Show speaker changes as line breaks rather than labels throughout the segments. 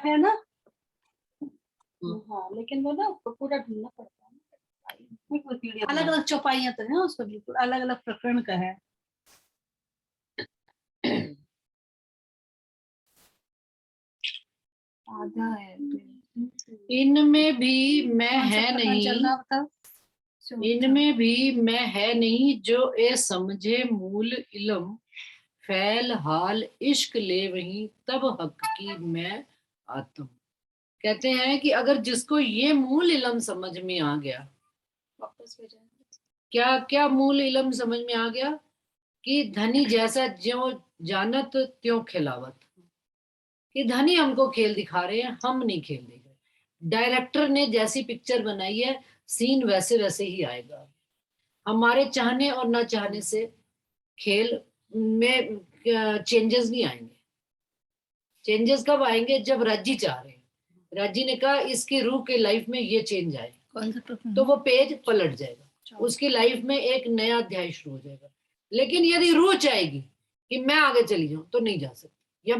है ना। हाँ, लेकिन वो ना पूरा ढूंढना पड़ता है। अलग अलग चौपाइयां तो है उसका, बिल्कुल अलग अलग प्रकरण का है। आधा है।
इनमें भी मैं है नहीं,
बताओ।
इनमें भी मैं है नहीं, जो ए समझे मूल इलम, फैल हाल इश्क ले वहीं, तब हक की मैं आत्म। कहते हैं कि अगर जिसको ये मूल इलम समझ में आ गया,
वापस भेजा
क्या क्या मूल इलम समझ में आ गया कि धनी जैसा ज्यों जानत त्यों खिलावत, कि धनी हमको खेल दिखा रहे हैं, हम नहीं खेल देख रहे। डायरेक्टर ने जैसी पिक्चर बनाई है, सीन वैसे वैसे ही आएगा। हमारे चाहने और ना चाहने से खेल में चेंजेस नहीं आएंगे। चेंजेस कब आएंगे? जब राजी चाह रहे हैं, राजी ने कहा इसकी रूह के लाइफ में ये चेंज आए, तो वो पेज पलट जाएगा, उसकी लाइफ में एक नया अध्याय शुरू हो जाएगा। लेकिन यदि रूह चाहेगी कि मैं आगे चली जाऊं, तो नहीं जा सकती, या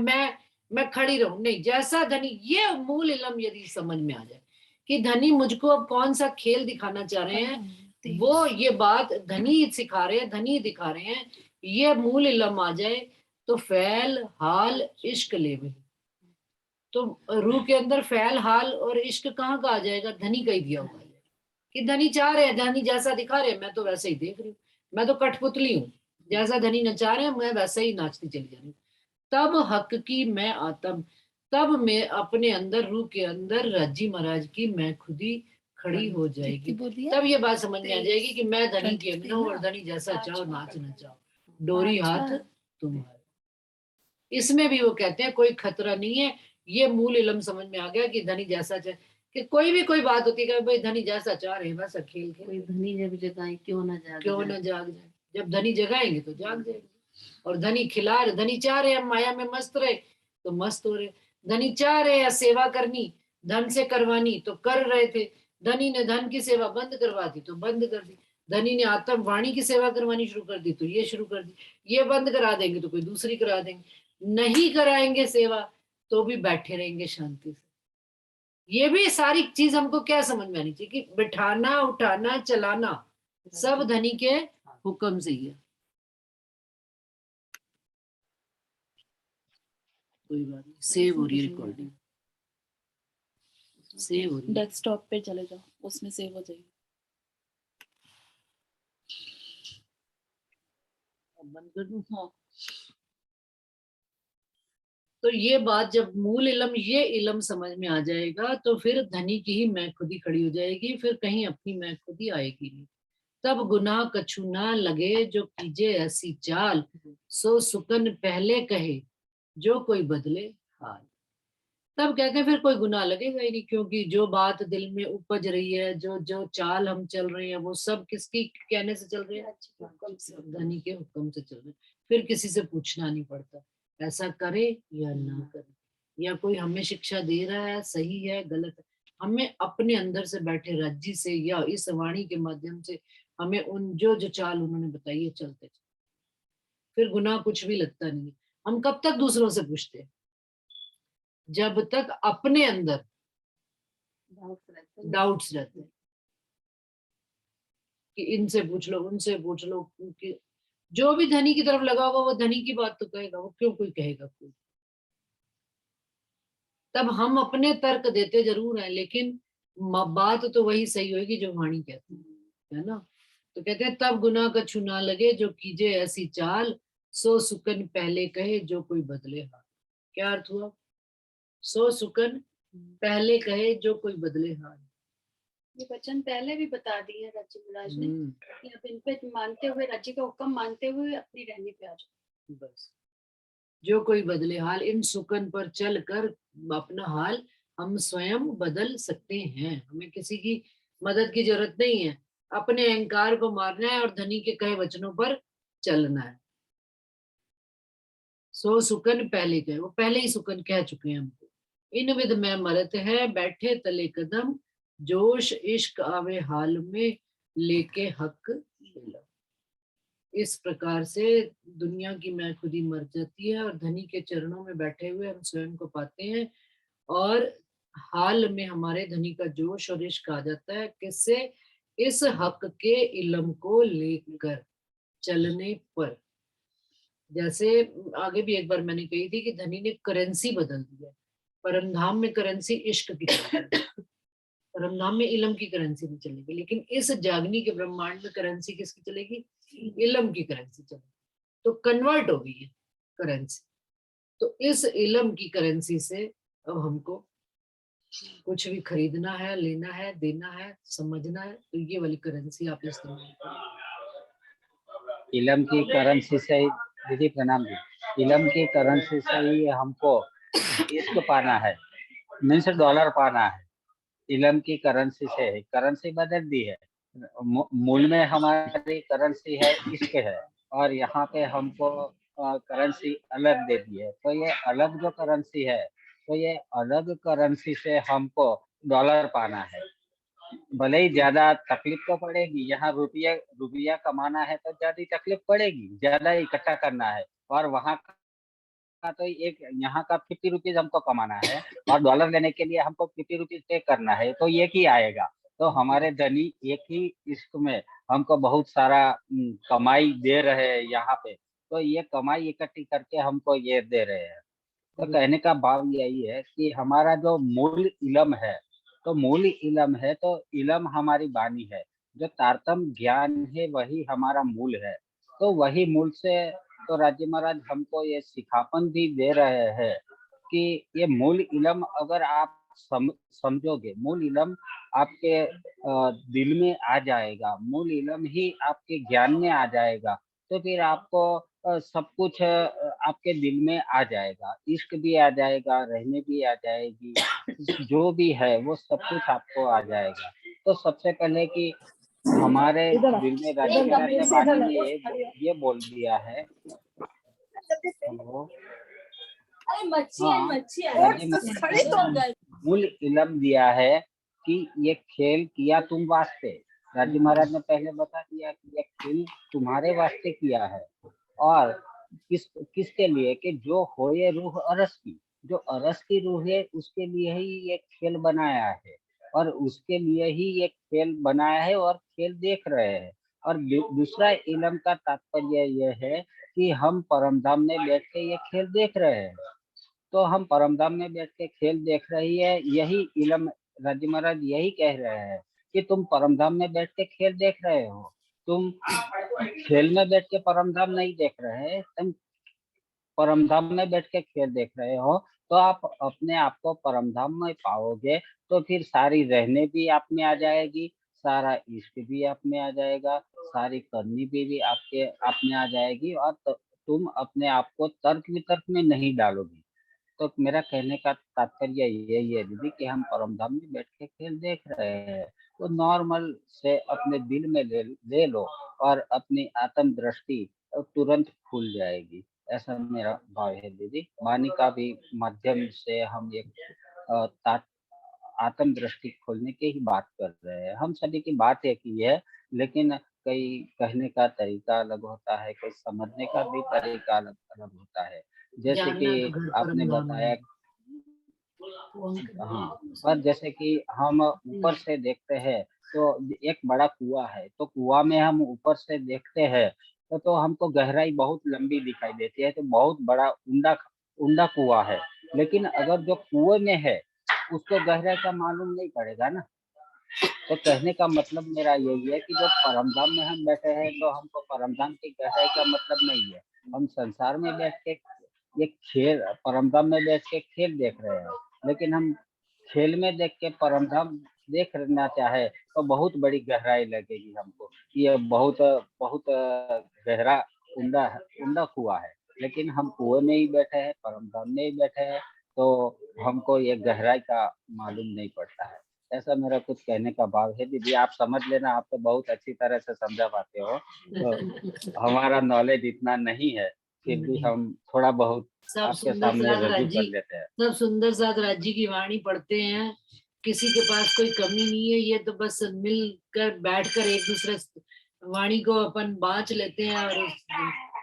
मैं खड़ी रहूं, नहीं। जैसा धनी, ये मूल इलम यदि समझ में आ जाए कि धनी मुझको अब कौन सा खेल दिखाना चाह रहे हैं, वो ये बात धनी सिखा रहे हैं, धनी दिखा रहे हैं, ये मूल इलम आ जाए, तो फैल हाल इश्क ले में, तो रूह के अंदर फैल हाल और इश्क कहाँ का आ जाएगा? धनी का ही दिया हुआ है कि धनी चाह रहे हैं, धनी जैसा दिखा रहे हैं, मैं तो वैसे ही देख रही हूँ, मैं तो कठपुतली हूँ, जैसा धनी नचा रहे हैं मैं वैसे ही नाचती चली जा रही हूँ। तब हक की मैं आत्म, तब मैं अपने अंदर, रूह के अंदर राजी महाराज की मैं खुद ही खड़ी हो जाएगी। तब ये बात समझ में आ जाएगी कि मैं धनी की अभिनव, और धनी जैसा चाहो नाच नचाओ, डोरी हाथ तुम्हारे। इसमें भी वो कहते हैं कोई खतरा नहीं है। ये मूल इलम समझ में आ गया कि धनी जैसा चाहे, कि कोई भी कोई बात होती है, भाई धनी जैसा चाह रहे हैं वैसा खेल खेल,
धनी जब जगाए क्यों ना जाग
जाग जाए। जब धनी जगाएंगे तो जाग जाएंगे। और धनी खिला रहे, धनी चाह रहे हम माया में मस्त रहे, तो मस्त हो रहे। धनी चाह रहे हैं सेवा करनी, धन से करवानी, तो कर रहे थे। धनी ने धन की सेवा बंद करवा दी, तो बंद कर दी। धनी ने आत्म वाणी की सेवा करवानी शुरू कर दी, तो ये शुरू कर दी। ये बंद करा देंगे तो कोई दूसरी करा देंगे। नहीं कराएंगे सेवा तो भी बैठे रहेंगे शांति से। ये भी सारी चीज हमको क्या समझ में आनी चाहिए कि बिठाना, उठाना, चलाना सब धनी के हुक्म से ही है। कोई बात नहीं, सेव हो रही है रिकॉर्डिंग, सेव हो रही है।
डेस्कटॉप पे चले जाओ, उसमें सेव हो जाएगी।
बंद कर दूं? हाँ। तो ये बात जब मूल इलम, ये इलम समझ में आ जाएगा, तो फिर धनी की ही मैं खुद ही खड़ी हो जाएगी, फिर कहीं अपनी मैं खुद ही आएगी नहीं। तब गुनाह कछु ना लगे, जो कीजे ऐसी चाल, सो सुकन पहले कहे, जो कोई बदले हाल। तब कहते हैं फिर कोई गुनाह लगेगा ही नहीं, क्योंकि जो बात दिल में उपज रही है, जो जो चाल हम चल रहे हैं, वो सब किसकी कहने से चल रहे हैं? धनी के हुक्म से चल रहे हैं। फिर किसी से पूछना नहीं पड़ता, ऐसा करे या ना करे, या कोई हमें शिक्षा दे रहा है, सही है गलत है। हमें अपने अंदर से बैठे राज्य से या इस वाणी के माध्यम से हमें उन जो जो चाल उन्होंने बताई है चलते, फिर गुनाह कुछ भी लगता नहीं है। हम कब तक दूसरों से पूछते हैं? जब तक अपने अंदर डाउट्स रहते हैं कि इनसे पूछ लो, उनसे पूछ लो, क्योंकि जो भी धनी की तरफ लगा होगा वो धनी की बात तो कहेगा, वो क्यों कोई कहेगा कोई। तब हम अपने तर्क देते जरूर हैं, लेकिन बात तो वही सही होगी जो वाणी कहती है ना। तो कहते हैं तब गुनाह कछु ना लगे, जो कीजे ऐसी चाल, सो सुकन पहले कहे, जो कोई बदले हाल। क्या अर्थ हुआ? सो सुकन पहले कहे, जो कोई बदले हाल।
ये वचन पहले भी बता दिए राज्य महाराज ने कि अब इन पे मानते हुए, राज्य का हुक्म मानते हुए अपनी रहने पे आ जाओ।
बस, जो कोई बदले हाल, इन सुकन पर चल कर अपना हाल हम स्वयं बदल सकते हैं। हमें किसी की मदद की जरूरत नहीं है, अपने अहंकार को मारना है और धनी के कहे वचनों पर चलना है। सो सुकन पहले कहे, वो पहले ही सुकन कह चुके हैं हमको। इन विध में मरत है बैठे तले कदम, जोश इश्क आवे हाल में लेके हक मिला। इस प्रकार से दुनिया की मैं खुद ही मर जाती है और धनी के चरणों में बैठे हुए हम स्वयं को पाते हैं। और हाल में हमारे धनी का जोश और इश्क आ जाता है, किससे? इस हक के इल्म को लेकर चलने पर। जैसे आगे भी एक बार मैंने कही थी कि धनी ने करेंसी बदल दी है। परमधाम में करेंसी इश्क की चलेगी, परमधाम में इल्म की करेंसी नहीं चलेगी, लेकिन इस जागनी के ब्रह्मांड में करेंसी किसकी चलेगी? इल्म की करेंसी चलेगी। तो कन्वर्ट हो गई है करेंसी। तो इस इल्म की करेंसी से अब हमको कुछ भी खरीदना है, लेना है, देना है, समझना है, तो ये वाली करेंसी आप इस्तेमाल करें।
इलम की करेंसी से ही, दीदी प्रणाम जी, इलम की करेंसी से ही हमको इश्क पाना है, मीन्स डॉलर पाना है। इलम की करेंसी से ही करेंसी बदल दी है। मूल में हमारी करेंसी है, इश्क है, और यहाँ पे हमको करेंसी अलग दे दी है। तो ये अलग जो करेंसी है, तो ये अलग करेंसी से हमको डॉलर पाना है। भले ही ज्यादा तकलीफ तो पड़ेगी, यहाँ रुपया रुपया कमाना है तो ज्यादा तकलीफ पड़ेगी, ज्यादा इकट्ठा करना है, और वहाँ का तो एक, यहाँ का 50 रुपीज हमको कमाना है, और डॉलर लेने के लिए हमको 50 रुपीज पे करना है, तो एक ही आएगा। तो हमारे धनी एक ही इश्क में हमको बहुत सारा कमाई दे रहे हैं यहाँ पे। तो ये कमाई इकट्ठी करके हमको ये दे रहे हैं। तो कहने का भाव यही है कि हमारा जो मूल इलम है, तो मूल इलम है, तो इलम हमारी वाणी है, जो तारतम ज्ञान है वही हमारा मूल है। तो वही मूल से तो राज्य महाराज हमको ये सिखापन भी दे रहे हैं कि ये मूल इलम अगर आप समझोगे, मूल इलम आपके दिल में आ जाएगा, मूल इलम ही आपके ज्ञान में आ जाएगा, तो फिर आपको सब कुछ आपके दिल में आ जाएगा, इश्क भी आ जाएगा, रहने भी आ जाएगी, जो भी है वो सब कुछ आपको आ जाएगा। तो सबसे पहले कि हमारे दिल में राज्य महाराज ने वाणी में ये बोल दिया है। हेलो, हाँ, राज्य महाराज ने मूल इलम दिया है कि ये खेल किया तुम वास्ते। राज्य महाराज ने पहले बता दिया कि ये खेल तुम्हारे वास्ते किया है, और किसके लिए? कि जो होए रूह अरस की, जो अरस की रूह है उसके लिए ही ये खेल बनाया है, और उसके लिए ही ये खेल बनाया है और खेल देख रहे हैं। और दूसरा इलम का तात्पर्य यह है कि हम परमधाम में बैठ के ये खेल देख रहे हैं। तो हम परमधाम में बैठ के खेल देख रही है, यही इलम राज्य महाराज यही कह रहे हैं कि तुम परमधाम में बैठ के खेल देख रहे हो, तुम खेल में बैठ के परमधाम नहीं देख रहे, तुम परमधाम में बैठ के खेल देख रहे हो। तो आप अपने आप को परमधाम में पाओगे, तो फिर सारी रहने भी आप में आ जाएगी, सारा इश्क भी आप में आ जाएगा, सारी करनी भी आपके आप में आ जाएगी, और तुम अपने आप को तर्क वितर्क में नहीं डालोगी। तो मेरा कहने का तात्पर्य यही है दीदी कि हम परमधाम में बैठ के खेल देख रहे हैं, तो नॉर्मल से अपने दिल में ले लो, और अपनी आत्म दृष्टि तुरंत खुल जाएगी। ऐसा मेरा भाव है दीदी। वाणी का भी माध्यम से हम एक आत्म दृष्टि खोलने की ही बात कर रहे हैं। हम सभी की बात एक ही है, लेकिन कई कहने का तरीका अलग होता है, कई समझने का भी तरीका अलग अलग होता है। जैसे कि
जानना तो घर
आपने
परमधाम
बताया,
है।
हाँ, और जैसे कि हम ऊपर से देखते हैं तो एक बड़ा कुआं है, तो कुआं में हम ऊपर से देखते हैं तो हमको गहराई बहुत लंबी दिखाई देती है, तो बहुत बड़ा उंडा उंडा कुआं है। लेकिन अगर जो कुएं में है उसको गहराई का मालूम नहीं पड़ेगा ना। तो कहने का मतलब मेरा यही है कि जब परमधाम में हम बैठे हैं तो हमको परमधाम की गहराई का मतलब नहीं है। हम संसार में बैठ के ये खेल, परमधाम में बैठ के खेल देख रहे हैं, लेकिन हम खेल में देख के परमधाम देखना चाहे तो बहुत बड़ी गहराई लगेगी हमको। ये बहुत बहुत गहरा उंडा उंडा कुआं है, लेकिन हम कुएं में ही बैठे हैं, परमधाम में ही बैठे हैं, तो हमको ये गहराई का मालूम नहीं पड़ता है। ऐसा मेरा कुछ कहने का भाव है दीदी, आप समझ लेना, आप तो बहुत अच्छी तरह से समझा पाते हो। तो हमारा नॉलेज इतना नहीं है, फिर भी हम थोड़ा बहुत
सब
आपके
सुंदर
सामने
साथ
रजू
राज्य,
कर लेते हैं।
सब सुंदर साथ राज्य की वाणी पढ़ते हैं, किसी के पास कोई कमी नहीं है। ये तो बस मिलकर बैठकर एक दूसरे वाणी को अपन बांट लेते हैं और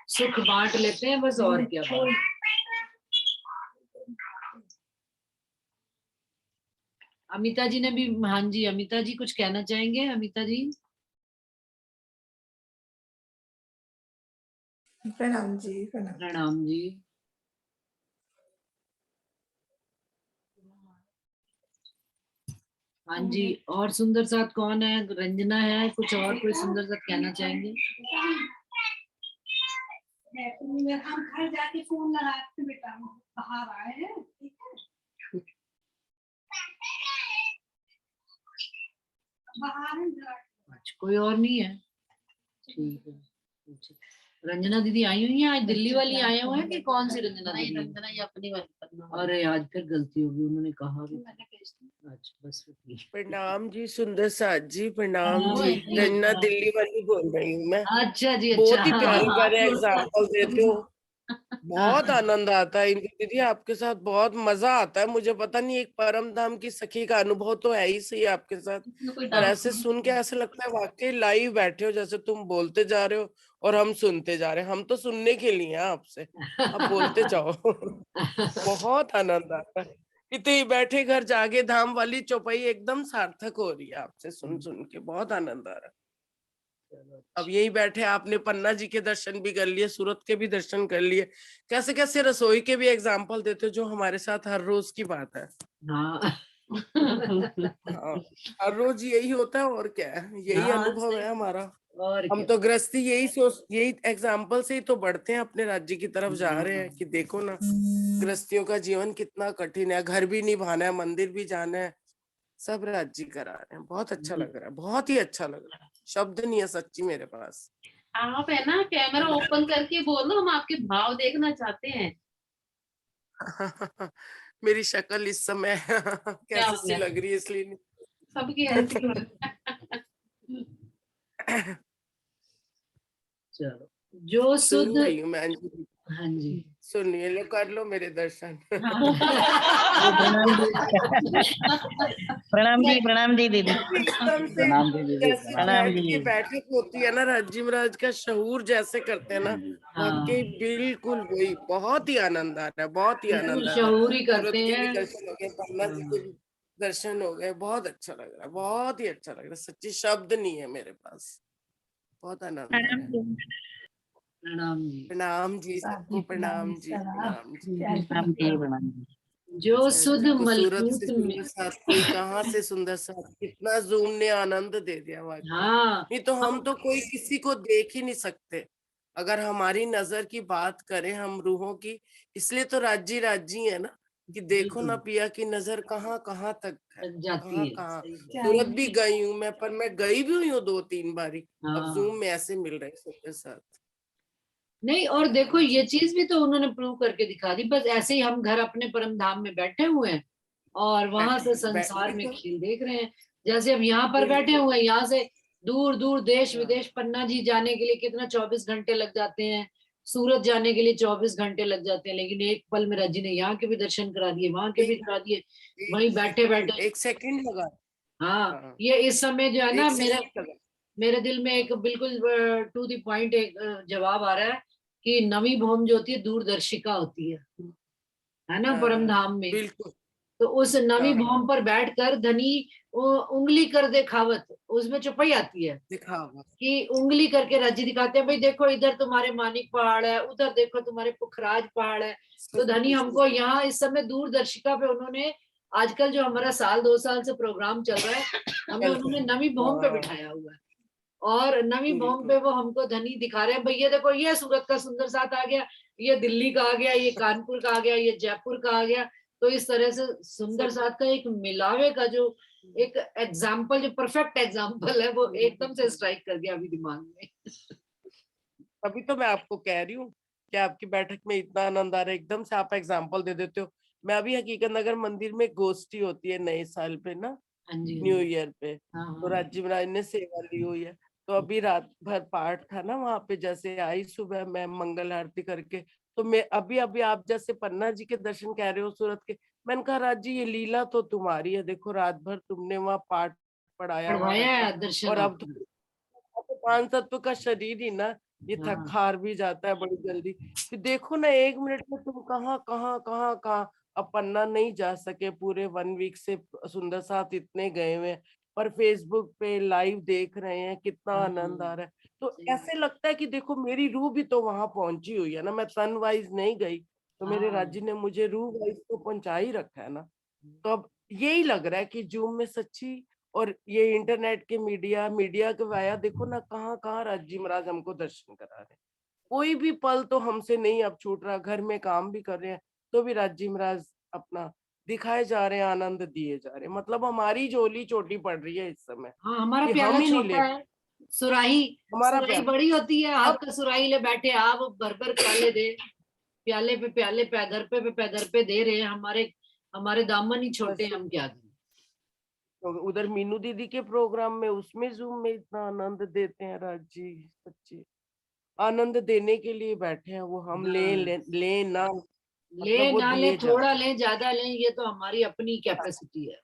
सुख बांट लेते हैं, बस और क्या बात। अमिता जी ने भी, हाँ जी, अमिता जी कुछ कहना चाहेंगे? अमिता जी।
प्रणाम जी, प्रणाम।
प्रणाम जी। हाँ जी, और सुंदर साथ कौन है? रंजना है, कुछ और कोई सुंदर साथ कहना चाहेंगे?
हम घर जाके फोन लगाते बेटा, बाहर आए हैं, ठीक है, बाहर हैं जरा।
अच्छा, कोई और नहीं है? ठीक है। अच्छा, रंजना दीदी आई हुई हैं आज? दिल्ली वाली आए हुए हैं कि कौन सी रंजना दीदी?
रंजना ये अपनी वाली।
अरे आज फिर गलती होगी, उन्होंने कहा भी। अच्छा बस फिर ठीक।
प्रणाम जी सुंदर साथ जी, प्रणाम
हाँ
जी।
जी,
रंजना
हाँ।
दिल्ली वाली बोल रही हूँ मैं।
अच्छा जी, अच्छा।
बहुत ही
हाँ,
प्यारे
हाँ,
प्यारे
हाँ,
एग्जाम्पल देते हो, बहुत
हाँ,
आनंद आता है इनके दीदी, आपके साथ बहुत मजा आता है। मुझे पता नहीं, एक परम धाम की सखी का अनुभव तो है ही सही आपके साथ। और ऐसे सुन के ऐसा लगता है वाकई लाइव बैठे हो, जैसे तुम बोलते जा रहे हो और हम सुनते जा रहे हैं। हम तो सुनने के लिए हैं आपसे, अब बोलते जाओ। बहुत आनंद आता है। इतने बैठे घर जागे धाम वाली चौपाई एकदम सार्थक हो रही है आपसे सुन सुन के, बहुत आनंद आ रहा है। अब यही बैठे आपने पन्ना जी के दर्शन भी कर लिए, सूरत के भी दर्शन कर लिए, कैसे कैसे रसोई के भी एग्जाम्पल देते हो, जो हमारे साथ हर रोज की बात है।
हाँ।
हाँ, हर रोज यही होता है, और क्या है, यही
हाँ,
अनुभव है हमारा।
और
हम
क्या।
तो गृहस्थी यही सोच, यही एग्जाम्पल से ही तो बढ़ते हैं, अपने राज्य की तरफ जा रहे हैं कि देखो ना गृहस्थियों का जीवन कितना कठिन है, घर भी निभाना है, मंदिर भी जाना है, सब राज्य करा रहे हैं। बहुत अच्छा लग रहा है, बहुत ही अच्छा लग रहा है, शब्द नहीं है सच्ची मेरे पास।
आप है ना कैमरा ओपन करके बोलो, हम आपके भाव देखना चाहते हैं।
मेरी शक्ल इस समय
क्या
कैसे
हो
सी
गया?
लग रही है इसलिए नहीं।
सबकी ऐसी हो
चलो, जो
सुन
शुद्ध।
रही हूँ मैं अंजलि,
हाँ जी।
सुनिए, लो कर लो मेरे दर्शन।
प्रणाम जी। प्रणाम जी, प्रणाम जी दीदी।
एकदम से
प्रणाम जी दीदी,
जैसे
प्रणाम।
प्रणाम
बैठ
जी।
के बैठक होती है ना राज्य महाराज का शहूर जैसे करते हैं ना,
हाँ,
वाकई बिल्कुल वही, बहुत ही आनंद आ रहा है, बहुत ही
बिल्कुल
आनंद आ रहा है।
शहूर ही
सूरत
करते
के भी
हैं।
दर्शन हो गए, पन्ना जी के भी दर्शन हो गए, बहुत अच्छा लग रहा है, बहुत ही अच्छा लग रहा है, सच्ची शब्द नहीं है मेरे पास, बहुत आनंद आ रहा है।
प्रणाम जी।
प्रणाम जी सबको, प्रणाम जी, प्रणाम जी।
प्रणाम जी, प्रणाम जी।
जो
अच्छा
शुद्ध
जी, तो सूरत से
मलकूत में।
सुंदर साथ कोई कहाँ से सुंदर साथ, कितना जूम ने आनंद दे दिया वाकई।
हाँ,
नहीं तो हम तो कोई किसी को देख ही नहीं सकते, अगर हमारी नजर की बात करें हम रूहों की। इसलिए तो राज्य राज्य है ना, कि देखो ना
बिल्कुल
पिया की नजर कहाँ कहाँ तक है,
लग जाती
कहाँ
है,
कहाँ।
सही बात।
सूरत भी गई हूँ मैं, पर मैं गई भी हुई हूँ 2-3 बारी। अब जूम
हाँ,
में ऐसे मिल रहे सुंदर साथ।
नहीं, और देखो
हाँ
ये
जी,
चीज भी तो उन्होंने प्रूव करके दिखा दी। बस ऐसे ही हम घर अपने परम धाम में बैठे हुए हैं और वहां से संसार
वही
में
तो,
खेल देख रहे हैं। जैसे अब यहाँ पर बैठे
बिल्कुल।
हुए हैं, यहाँ से दूर दूर देश
हाँ,
विदेश पन्ना जी जाने के लिए कितना 24 घंटे लग जाते हैं, सूरत जाने के लिए 24 घंटे लग जाते हैं, लेकिन एक पल में रजी ने यहाँ के भी दर्शन करा दिए, वहां के भी
एक
करा दिए,
एक
वहीं बैठे
सेकंड,
बैठे।
1 सेकंड लगा।
हाँ,
हाँ,
ये इस समय जो है ना,
एक
मेरे
सेकंड लगा।
मेरे दिल में एक बिल्कुल टू द पॉइंट एक जवाब आ रहा है कि नवी भौम जो होती है दूरदर्शिका होती है ना,
हाँ
परम
हाँ,
धाम में।
बिल्कुल।
तो उस नवी
हाँ हाँ,
भौम पर बैठकर धनी उंगली कर दे खावत, उसमें चौपाई आती है
दिखावा।
कि उंगली करके राज्य दिखाते हैं, भाई देखो इधर तुम्हारे मानिक पहाड़ है, उधर देखो तुम्हारे पुखराज पहाड़ है। तो धनी
सच्ची
हमको
सच्ची।
यहाँ इस समय दूरदर्शिका पे उन्होंने, आजकल जो हमारा साल 2 साल से प्रोग्राम चल रहा है, हमें
चल
उन्होंने
रहे।
नवी भौम पे
हाँ,
बिठाया हुआ है। और नवी भौम
बिल्कुल।
पे वो हमको धनी दिखा रहे हैं, भाई ये देखो, ये सूरत का सुंदर साथ आ गया, ये दिल्ली का आ गया, ये कानपुर का आ गया, ये जयपुर का आ गया। तो इस तरह से सुंदर
सब
साथ का एक मिलावे का जो एक एग्जाम्पल, जो परफेक्ट एग्जाम्पल है, वो एकदम से स्ट्राइक कर गया अभी दिमाग में।
अभी तो मैं आपको कह रही हूँ कि आपकी बैठक में इतना आनंद आ रहा है, एकदम से आप एग्जाम्पल दे देते हो। मैं अभी हकीकत नगर मंदिर में गोष्ठी होती है नए साल पे ना,
हाँ जी, हाँ
न्यू
जी।
ईयर पे,
हाँ,
तो
हाँ,
राज्य महाराज ने सेवा ली हुई है। तो अभी रात भर पाठ था ना वहां पे, जैसे आई सुबह मैं मंगल आरती करके, तो मैं अभी अभी आप जैसे पन्ना जी के दर्शन कह रहे हो सूरत के, मैंने कहा राज जी ये लीला तो तुम्हारी है, देखो रात भर तुमने वहां पाठ पढ़ाया वहां
पढ़वाया
रहकर।
है दर्शन
और अब
आपने।
तो 5 तत्व का शरीर ही ना, ये थक
हाँ,
हार भी जाता है बड़ी जल्दी। फिर देखो ना 1 मिनट में तुम कहाँ कहाँ कहाँ कहाँ अब पन्ना नहीं जा सके, पूरे 1 वीक से सुंदर साथ इतने गए हुए हैं, पर फेसबुक पे लाइव देख रहे हैं, कितना आनंद आ रहा है। तो
सही बात।
ऐसे लगता है कि देखो मेरी रूह भी तो वहां पहुंची हुई है ना, मैं तन वाइज नहीं गई, तो मेरे
हाँ।
राज्य ने मुझे रूह वाइज तो पहुंचा ही रखा है ना। तो अब यही लग रहा है कि जूम में सच्ची, और ये इंटरनेट के मीडिया के वाया देखो ना, कहाँ कहाँ राज्य महाराज हमको दर्शन करा रहे हैं। कोई भी पल तो हमसे नहीं अब छूट रहा, घर में काम भी कर रहे हैं तो भी राज्य महाराज अपना दिखाए जा रहे हैं, आनंद दिए जा रहे हैं। मतलब हमारी झोली छोटी पड़ रही है इस समय,
हाँ, हमारा
कि
प्याला
हम ही नहीं ले
छोटा है। सुराही
हमारा
सुराही
प्यार।
बड़ी होती है, हाथ
अब
का सुराही ले बैठे आप भर भर प्याले दे, प्याले पे प्याले पैदर पे पैदर पे दे रहे हैं। हमारे हमारे दामन ही छोटे
बस
हैं, हम क्या करें।
तो उधर मीनू दीदी के प्रोग्राम में, उसमें जूम में इतना आनंद देते हैं राज जी, सच्ची आनंद देने के लिए बैठे हैं वो। हम ले ना,
ले
मतलब वो
ना ले,
दिए जा
थोड़ा
रहे
ले ज्यादा ले, ये तो हमारी अपनी
हैं।
कैपेसिटी है।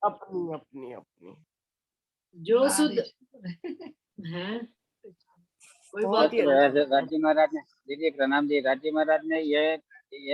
अपनी अपनी अपनी
जो सुध है, कोई
बहुत
बात
ही
कर।
अच्छा
राज्य महाराज ने, दीदी प्रणाम जी, राज्य महाराज ने ये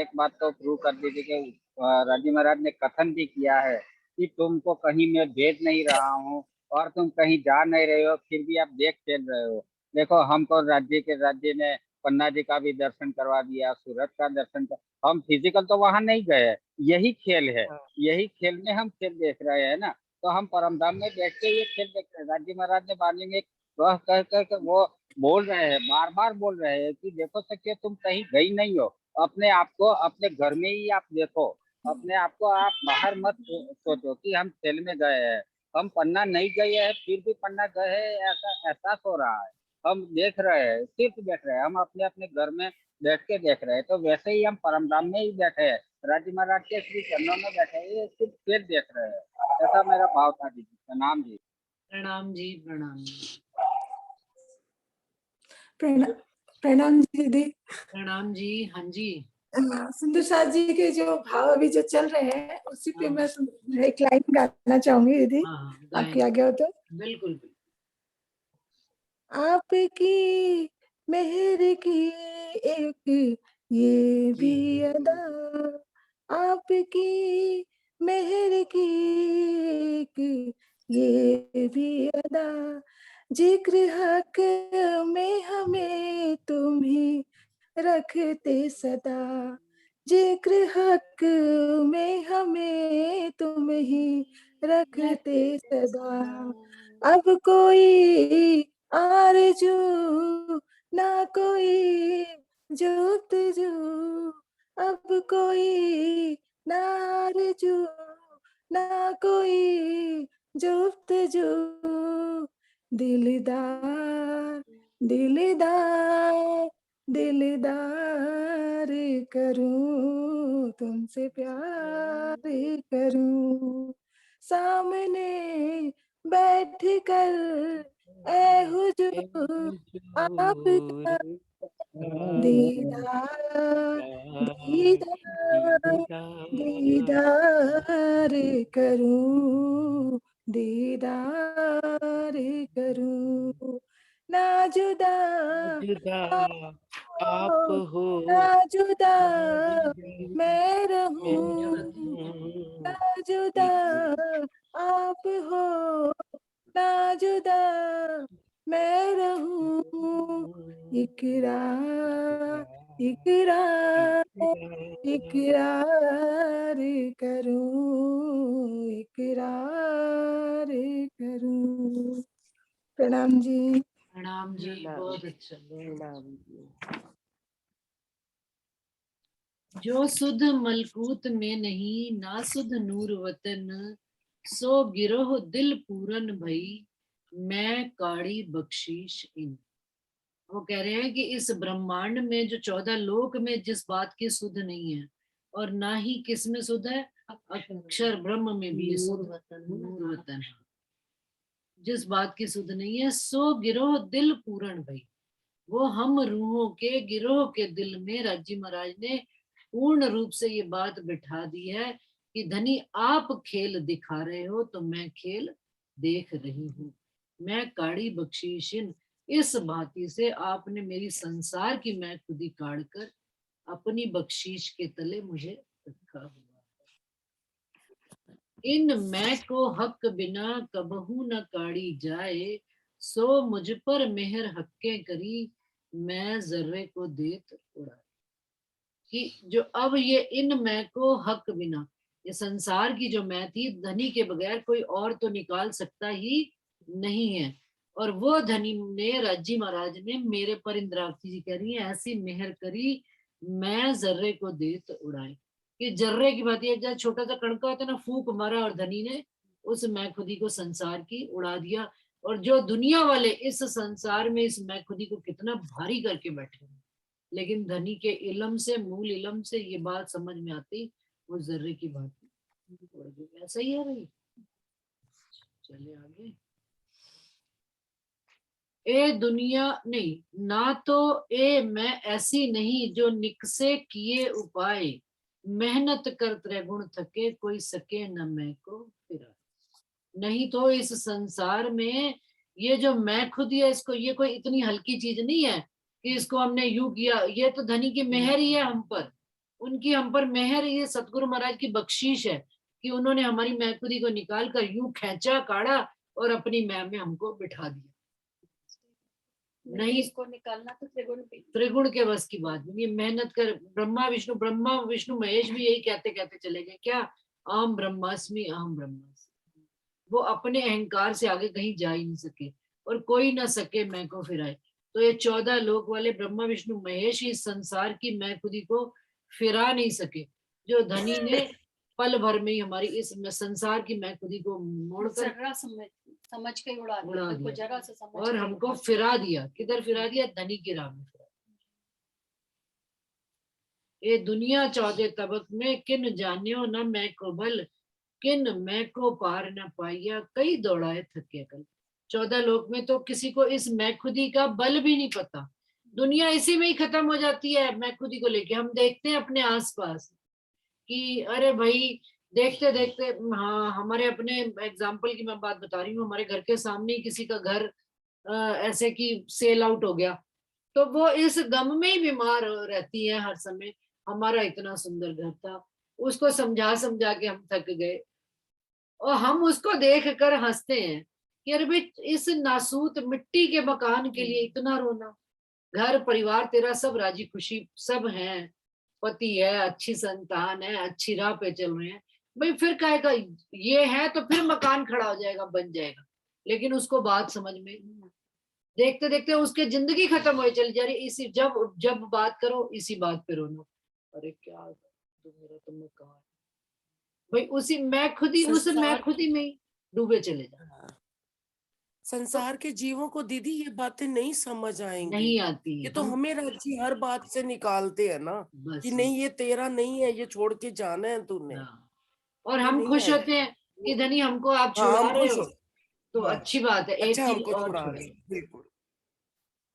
एक बात तो प्रूव कर दी थी कि राज्य महाराज ने कथन भी किया है कि तुमको कहीं मैं भेज नहीं रहा हूँ और तुम कहीं जा नहीं रहे हो, फिर भी आप देख खेल रहे हो। देखो हमको राज्य ने पन्ना जी का भी दर्शन करवा दिया, सूरत का दर्शन कर, हम फिजिकल तो वहां नहीं गए, यही खेल है,
हाँ।
यही खेल में हम खेल देख रहे हैं ना। तो हम परमधाम में बैठ के ये खेल देख रहे हैं। राज्य महाराज ने वाणी में कह कह कह के वो बोल रहे हैं, बार बार बोल रहे हैं कि देखो सखिए तुम कहीं गई नहीं हो, अपने आप को अपने घर में ही आप देखो, अपने आप को आप बाहर मत सोचो कि हम खेल में गए हैं। हम पन्ना नहीं गए हैं फिर भी पन्ना गए हैं ऐसा एहसास हो रहा है। हम देख रहे हैं, सिर्फ देख रहे हैं, हम अपने अपने घर में बैठ के देख रहे हैं। तो वैसे ही हम परमधाम में ही बैठे हैं, राज्य महाराज के श्री चरणों में बैठे हैं, ये सिर्फ खेल देख रहे हैं। ऐसा मेरा भाव था दीदी। प्रणाम जी।
प्रणाम जी, प्रणाम जी।
प्रणाम। प्रणाम जी दीदी।
प्रणाम जी। हाँ जी।
सुंदर साथ जी के जो भाव अभी जो चल रहे हैं उसी पे
हाँ
मैं एक लाइन गाना चाहूंगी दीदी,
हाँ,
आपकी
गाएं।
आज्ञा हो तो।
बिल्कुल बिल्कुल।
आपकी मेहर की एक ये भी अदा, आपकी मेहर की एक ये भी अदा, जिक्र हक में हमें तुम ही रखते सदा, जिक्र हक में हमें तुम ही रखते सदा। अब कोई आरज़ू ना कोई जुस्तजू, अब कोई ना आरज़ू ना कोई जुस्तजू, दिलदार दिलदार दिलदार करूं तुमसे प्यार करूं, सामने बैठ कर ऐ हुजूर आपका दीदार दीदार दीदार करूं, दीदार करूं, ना जुदा
जुदा
हो
आप हो,
ना जुदा
मैं
मैं रहूं, ना जुदा आप हो ना जुदा मैं रहूं, इकरार इकरार इकरार करूं, इकरार करूं। प्रणाम जी।
प्रणाम जी, बहुत अच्छा।
प्रणाम जी।
जो सुध मलकूत में नहीं, ना सुध नूर वतन, सो गिरोह दिल पूरन भई, मैं काड़ी बख्शीश इन। वो कह रहे हैं कि इस ब्रह्मांड में जो 14 लोक में जिस बात की सुध नहीं है, और ना ही किस में सुध है, अक्षर ब्रह्म में भी सुध, नूर वतन है। जिस बात की सुध नहीं है, सो गिरोह दिल पूरण भई, वो हम रूहों के गिरोह के दिल में राज्य महाराज ने पूर्ण रूप से ये बात बिठा दी है कि धनी आप खेल दिखा रहे हो तो मैं खेल देख रही हूँ। मैं काड़ी बख्शीशिन, इस भांति से आपने मेरी संसार की मैं खुदी काट कर अपनी बख्शीश के तले मुझे रखा हुआ। इन मैं को हक बिना कबहू न काढ़ी जाए, सो मुझ पर मेहर हक्के करी, मैं जर्रे को देत उड़ाए। कि जो अब ये इन मैं को हक बिना, ये संसार की जो मैं थी, धनी के बगैर कोई और तो निकाल सकता ही नहीं है। और वो धनी ने, राजी महाराज ने मेरे पर, इंद्रावती जी कह रही है, ऐसी मेहर करी, मैं जर्रे को देत उड़ाए। कि जर्रे की बात, एक छोटा सा कणका होता है ना, फूंक मारा और धनी ने उस मैं खुदी को संसार की उड़ा दिया। और जो दुनिया वाले इस संसार में इस मैं खुदी को कितना भारी करके बैठे हैं, लेकिन धनी के इलम से, मूल इलम से ये बात समझ में आती, वो जर्रे की बात ऐसा ही है भाई। चले आगे। ए दुनिया नहीं ना तो ए मैं ऐसी नहीं, जो निकसे किए उपाय, मेहनत कर त्रिगुण थके, कोई सके न मैं को फिरा। नहीं तो इस संसार में ये जो मैं खुद है, इसको, ये कोई इतनी हल्की चीज नहीं है कि इसको हमने यूं किया। ये तो धनी की मेहर ही है हम पर, उनकी हम पर मेहर, ये सतगुरु महाराज की बख्शीश है कि उन्होंने हमारी मैं खुदी को निकाल कर यूं खींचा, काढ़ा और अपनी मैं में हमको बिठा दिया। नहीं,
इसको निकालना तो
त्रिगुण के बस की बात नहीं। मेहनत कर, ब्रह्मा विष्णु महेश भी यही कहते कहते चले गए, क्या, अहम ब्रह्मास्मि अहम ब्रह्मास्मि। वो अपने अहंकार से आगे कहीं जा ही नहीं सके, और कोई ना सके मैं को फिराए। तो ये 14 लोक वाले ब्रह्मा विष्णु महेश इस संसार की मैं खुदी को फिरा नहीं सके। जो धनी ने पल भर में ही हमारी इस संसार की मैं खुदी को मोड़कर
समझ के उड़ा दिया, जरा से समझ
और हमको फिरा दिया। किधर फिरा दिया? धनी की राह में फिरा। ये दुनिया 14 तबक में, किन जानियो न मैं को बल, किन मैं को पार न पाइया, कई दौड़ाए थके कल। 14 लोक में तो किसी को इस मैं खुदी का बल भी नहीं पता। दुनिया इसी में ही खत्म हो जाती है मैं खुदी को लेके। हम देखते हैं अपने आसपास कि अरे भाई, देखते देखते, हाँ, हमारे अपने एग्जाम्पल की मैं बात बता रही हूँ, हमारे घर के सामने ही किसी का घर ऐसे कि सेल आउट हो गया, तो वो इस गम में ही बीमार रहती है हर समय। हमारा इतना सुंदर घर था, उसको समझा समझा के हम थक गए, और हम उसको देख कर हंसते हैं कि अरे भाई, इस नासूत मिट्टी के मकान के लिए इतना रोना। घर परिवार तेरा सब राजी खुशी सब है, पति है, अच्छी संतान है, अच्छी राह पे चल रहे हैं, भाई फिर कहेगा ये है तो फिर मकान खड़ा हो जाएगा, बन जाएगा। लेकिन उसको बात समझ में, देखते देखते उसके जिंदगी खत्म हो चली जा रही। इसी जब जब बात करो इसी बात पे रोना, अरे क्या तो मेरा तो मकान, भाई उसी मैं खुद ही, उस मैं खुद ही में ही डूबे चले जा।
संसार के जीवों को दीदी ये बातें नहीं समझ आएंगी,
नहीं आती है।
ये तो हमें राजी हर बात से निकालते हैं ना कि नहीं ये तेरा नहीं है, ये छोड़ के जाना है तूने।
और हम खुश होते हैं कि धनी हमको आप छुड़ा रहे हो, तो अच्छी बात है। एक चीज
हमको
और
छुड़ा रहे हो, बिल्कुल,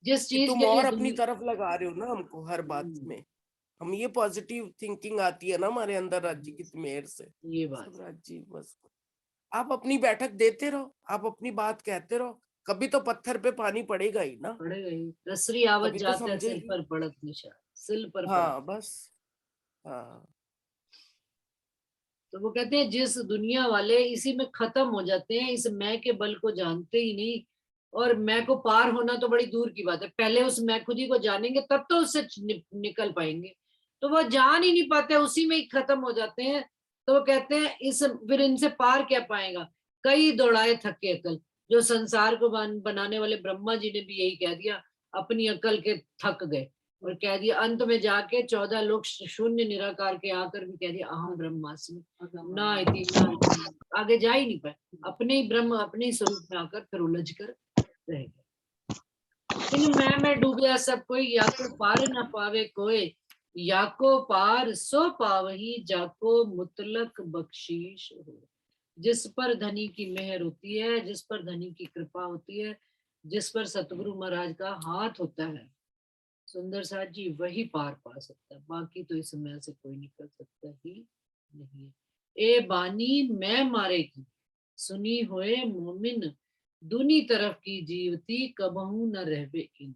जिस चीज
तुम
के लिए
और अपनी तरफ लगा रहे हो ना हमको हर बात में। हम ये पॉजिटिव थिंकिंग आती है ना हमारे अंदर राज्य की मेहर से।
ये बात
राज्य बस आप अपनी बैठक देते रहो, आप अपनी बात कहते रहो, कभी तो पत्थर पे पानी पड़ेगा ही ना,
पड़ेगा ही। रसरी आवत
कभी तो
जाता है, सिल
समझेगी।
पर पड़त निशा, सिल पर
हाँ बस, हाँ।
तो वो कहते हैं जिस दुनिया वाले इसी में खत्म हो जाते हैं, इस मैं के बल को जानते ही नहीं। और मैं को पार होना तो बड़ी दूर की बात है, पहले उस मैं खुद ही को जानेंगे तब तो उससे निकल पाएंगे। तो वो जान ही नहीं पाते, उसी में ही खत्म हो जाते हैं। तो वो कहते हैं इस फिर इनसे पार क्या पाएगा, कई दौड़ाए थके अकल। जो संसार को बनाने वाले ब्रह्मा जी ने भी यही कह दिया, अपनी अकल के थक गए, और कह दिया अंत में जाके 14 लोग शून्य निराकार के आकर भी कह दिया अहम ब्रह्मास्मि ना इति ना, आगे जा ही नहीं पाए। अपने ही ब्रह्म अपने ही स्वरूप में आकर फिर उलझ कर रह गए। इन मैं डूबया सब कोई, या को पार ना पावे कोई, या को पार सो पावही, जाको मुतलक बख्शीश हो। जिस पर धनी की मेहर होती है, जिस पर धनी की कृपा होती है, जिस पर सतगुरु महाराज का हाथ होता है, सुंदर साथ जी, वही पार पा सकता है। बाकी तो इस समय से कोई निकल सकता ही नहीं है। ए बानी मैं मारे की, सुनी होए मोमिन, दूनी तरफ की जीवती, कबहू न रहवे इन।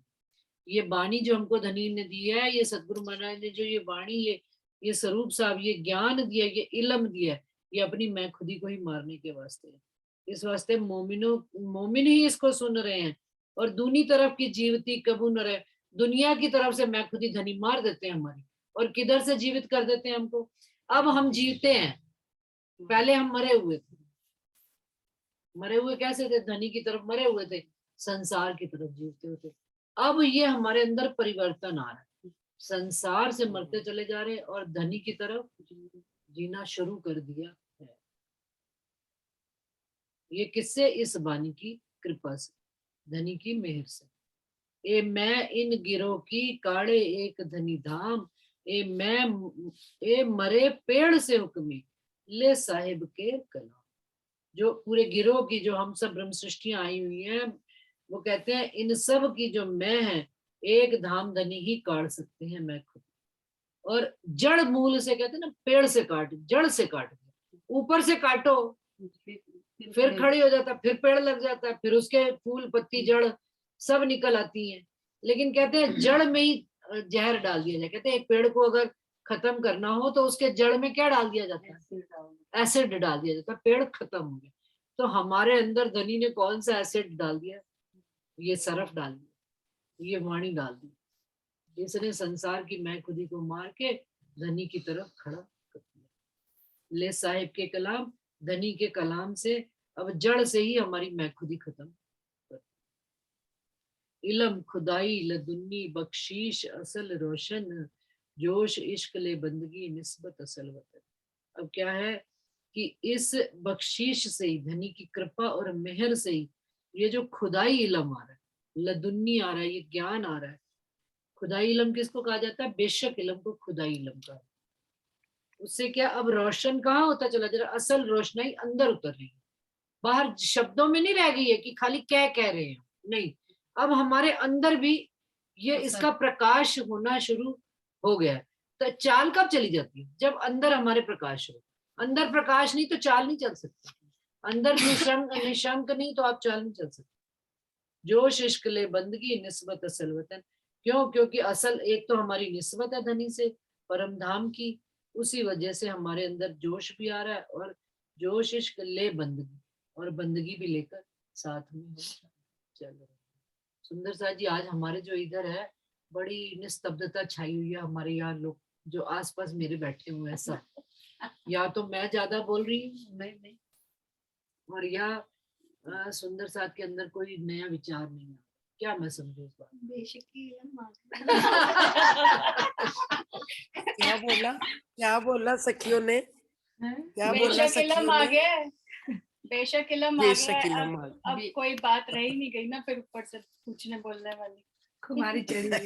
ये बाणी जो हमको धनी ने दी है, ये सतगुरु महाराज ने जो ये वाणी, ये ये स्वरूप साहब ये ज्ञान दिया, ये इल्म दिया, ये अपनी मैं खुदी को ही मारने के वास्ते है। इस वास्ते मोमिन ही इसको सुन रहे हैं, और दूनी तरफ की जीवती कबू न रहे। दुनिया की तरफ से मैं खुदी धनी मार देते हैं हमारी, और किधर से जीवित कर देते हैं हमको। अब हम जीवते हैं, पहले हम मरे हुए थे। मरे हुए कैसे थे? धनी की तरफ मरे हुए थे, संसार की तरफ जीवते होते। अब ये हमारे अंदर परिवर्तन आ रहा है, संसार से मरते चले जा रहे हैं और धनी की तरफ जीना शुरू कर दिया है। ये किससे? इस वाणी की कृपा से, धनी की मेहर से। ए मैं इन गिरोह की काढ़े एक धनी धाम, ए मरे पेड़ से हुक्मी ले साहिब के कलाम। जो पूरे गिरोह की, जो हम सब ब्रह्म सृष्टियां आई हुई हैं, वो कहते हैं इन सब की जो मैं है, एक धाम धनी ही काट सकते हैं मैं खुद। और जड़ मूल से कहते हैं ना, पेड़ से काट, जड़ से काट, ऊपर से काटो फिर खड़ी हो जाता, फिर पेड़ लग जाता, फिर उसके फूल पत्ती जड़ सब निकल आती हैं। लेकिन कहते हैं जड़ में ही जहर डाल दिया जाए। कहते हैं एक पेड़ को अगर खत्म करना हो तो उसके जड़ में क्या डाल दिया जाता है? एसिड डाल दिया जाता है, पेड़ खत्म हो गया। तो हमारे अंदर धनी ने कौन सा एसिड डाल दिया? ये सरफ डाल दिया, ये वाणी डाल दी। इसने संसार की मैं खुदी को मार के धनी की तरफ खड़ा कर दिया। ले साहिब के कलाम, धनी के कलाम से अब जड़ से ही हमारी मैं खुदी खत्म कर। इलम खुदाई लदुन्नी बख्शीश असल रोशन, जोश इश्क ले बंदगी निस्बत असल वतन। अब क्या है कि इस बख्शीश से ही, धनी की कृपा और मेहर से ही, ये जो खुदाई इलम आ रहा है, लदुन्नी आ रहा है, ये ज्ञान आ रहा है। खुदाई इलम किसको कहा जाता है? बेशक इलम को खुदाई इलम कहा। उससे क्या अब रोशन कहाँ होता चला जा रहा? असल रोशनाई अंदर उतर रही है, बाहर शब्दों में नहीं रह गई है कि खाली क्या कह रहे हैं, नहीं। अब हमारे अंदर भी ये इसका प्रकाश होना शुरू हो गया है। तो चाल कब चली जाती है? जब अंदर हमारे प्रकाश हो। अंदर प्रकाश नहीं तो चाल नहीं चल सकती। अंदर निशंक नहीं तो आप चाल नहीं चल सकते। जोश इश्क ले बंदगी निस्बत असल वतन। क्यों? क्योंकि असल एक तो हमारी निस्बत है धनी से, परम धाम की, उसी वजह से हमारे अंदर जोश भी आ रहा है। और जोश इश्क ले बंदगी, और बंदगी भी लेकर साथ में चल रहे। सुंदर सा जी, आज हमारे जो इधर है बड़ी निस्तब्धता छाई हुई है। हमारे यहाँ लोग जो आसपास मेरे बैठे हुए हैं सब, या तो मैं ज्यादा बोल रही हूँ, नहीं, और या सुंदर साथ के अंदर कोई नया विचार नहीं है। क्या मैं समझू इस बात?
क्या बोला सखियों ने? क्या बोला सखियों ने?
बेशक इलम आ गया। अब कोई बात रही नहीं गई ना, फिर ऊपर से पूछने बोलने वाली
कुमारी चढ़ी हुई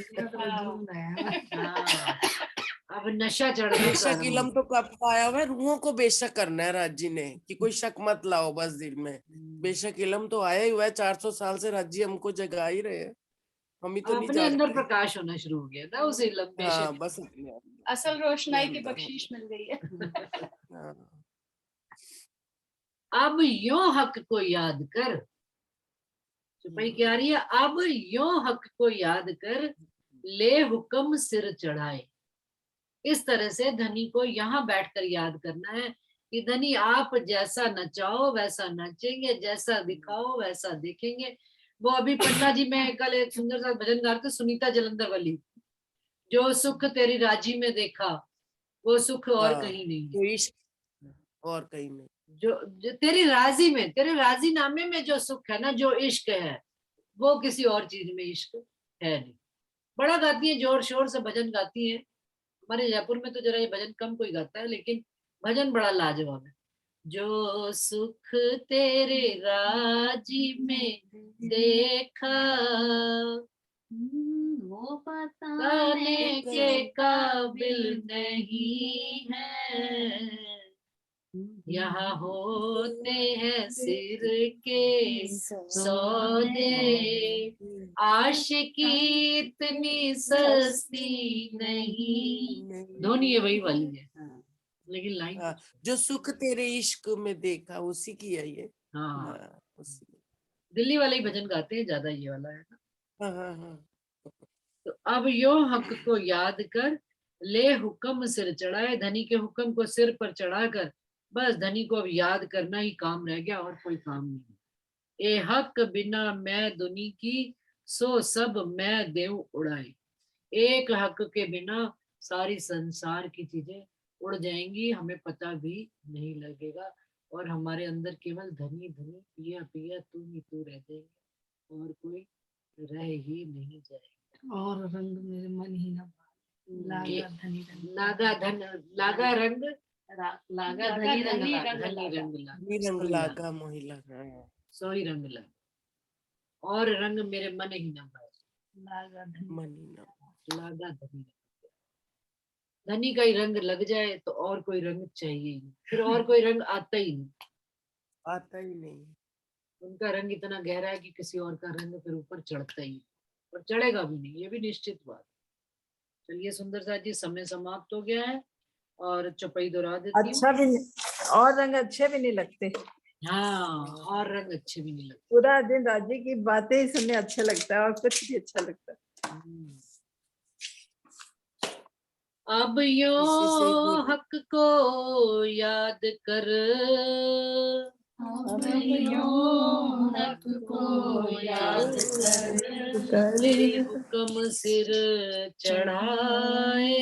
अब नशा चढ़ गया।
बेशक इलम तो कब आया हुआ है? रूहों को बेशक करना है राज जी ने, कि कोई शक मत लाओ बस दिल में। बेशक इलम तो आया ही हुआ है, 400 साल से राज जी हमको जगा ही रहे हैं, हम ही तो नहीं
अपने अंदर
जानते।
प्रकाश होना शुरू हो गया ना उस इलम में।
हाँ, बस
असल रोशनाई की बख्शीश मिल गई है।
अब यूं हक को याद कर, चुपाई क्या रही है? अब यूं हक को याद कर, ले हुक्म सिर चढ़ाए। इस तरह से धनी को यहाँ बैठकर याद करना है कि धनी आप जैसा नचाओ वैसा नाचेंगे, जैसा दिखाओ वैसा देखेंगे। वो अभी पन्ना जी में कल एक सुंदर सा भजन गा रहे थे, सुनीता जलंधर वाली, जो सुख तेरी राजी में देखा वो सुख और कहीं नहीं,
और कहीं नहीं।
जो तेरी राजी में, तेरे राजी नामे में जो सुख है ना, जो इश्क है, वो किसी और चीज में इश्क है नहीं। बड़ा गाती है, जोर शोर से भजन गाती है। हमारे जयपुर में तो जरा ये भजन कम कोई गाता है, लेकिन भजन बड़ा लाजवाब है। जो सुख तेरे राजी में देखा, वो बताने के काबिल नहीं है। यहाँ होते हैं सिर के सौदे, आशिकी इतनी सस्ती नहीं। धोनी ये वही वाली है, लेकिन लाइन
जो सुख तेरे इश्क में देखा, उसी की है ये।
हाँ,
उसी।
दिल्ली वाले ही भजन गाते हैं ज्यादा, ये वाला है ना।
हाँ।
तो अब यो हक को याद कर, ले हुक्म सिर चढ़ाए, धनी के हुक्म को सिर पर चढ़ाकर बस धनी को अब याद करना ही काम रह गया और कोई काम नहीं। ए हक बिना मैं दुनी की, सो सब मैं देव उड़ाए। एक हक के बिना सारी संसार की चीजें उड़ जाएंगी, हमें पता भी नहीं लगेगा और हमारे अंदर केवल धनी धनी पिया पिया तू ही तू रह जाएंगे और कोई रह ही नहीं जाएगा।
और रंग मेरे मन ही ना लागा धनी रंग
लागा धन लागा रंग
लागा धनी रंग लागा।
धनी रंग लागा,
भी रंग लागा मोही लगा।
सोई रंग लागा और रंग मेरे मन ही ना पाए।
लागा धनी
मनी ना
लागा धनी, धनी का ही रंग लग जाए तो और कोई रंग चाहिए ही नहीं, फिर और कोई रंग आता ही नहीं।
आता ही नहीं।
उनका रंग इतना गहरा है कि किसी और का रंग फिर ऊपर चढ़ता ही और चढ़ेगा भी नहीं, ये भी निश्चित बात। चलिए सुंदर साथ जी, समय समाप्त हो गया है और चौपाई दोहरा देती हूँ।
अच्छा भी और रंग अच्छे भी नहीं लगते,
हाँ और रंग अच्छे भी नहीं लगते।
पूरा दिन राज्य की बातें ही सुनने अच्छा लगता है और कुछ भी अच्छा लगता है।
अब यो
इसी से ही बोली।
हक को याद कर,
अब यो हक को याद कर,
हुक्म सिर चढ़ाए।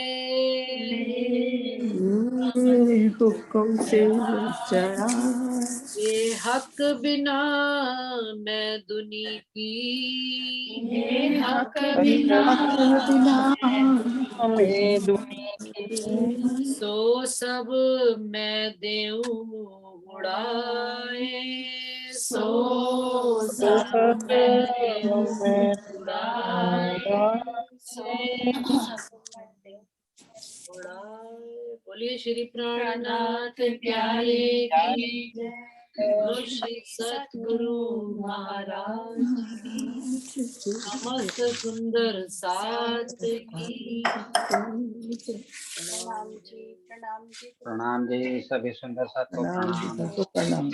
हुक्म से चढ़ा
ये हक बिना मैं दुनी की,
ये हक बिना
हमें दुनिया की
सो सब मैं देऊं उड़ाए।
सो सब मैं देऊं उड़ाए।
बोलिए श्री प्राणनाथ प्यारे की जय, बोलो श्री सतगुरु महाराज की, समस्त सुंदर साथ की। प्रणाम जी, प्रणाम जी।
प्रणाम जी, सभी सुंदर साथ को प्रणाम।
प्रणाम।